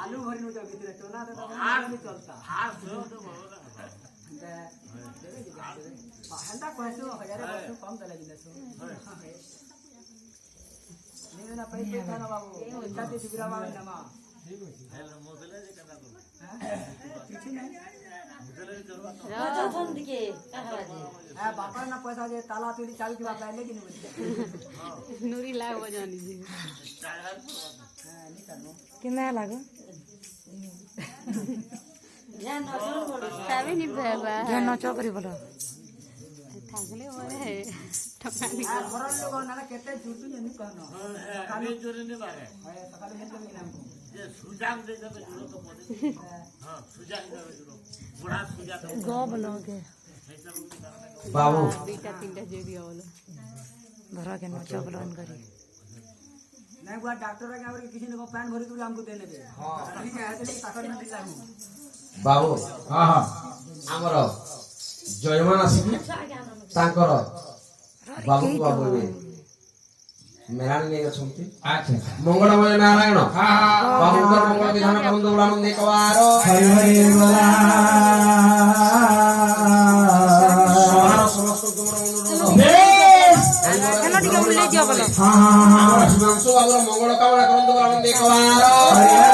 आलू भरी चोना चलता कम बापा ना पैसा जे ताला तुली चाल की बात ले कि नूरी लाग बजानी जी कितना लागो तभी नहीं भेबा ध्यान न चौकरी बोलो थागले बोले ठकानी आ घर लोग ना केते जुटू जनी कहनो काली जोरे ने बारे सकाल में तो नाम ये सुजान दे दे जुड़ो तो पड़े हां सुजान दे जुड़ो बड़ा सुजा तो गो बनोगे बाबू बीटा तीनटा जे दिया बोलो भरा के न चौकलन करी नहीं बुआ डॉक्टर के आवर किसी ने को पैन भरी तू हमको देने दे हां ठीक है तो ताकत में दिला हूं बाबू हां हां हमर जयमान आसी ताकर बाबू बाबू मेरान ने अछंती अच्छा मंगलमय नारायण हां हां बाबू कर मंगल विधान करन दौड़ान देखवार हरि हरि बोला सहारा समस्त तुमर अनुरोध हेलो टिके ले दियो बोलो हां हां हां मंगल कामना करन दौड़ान देखवार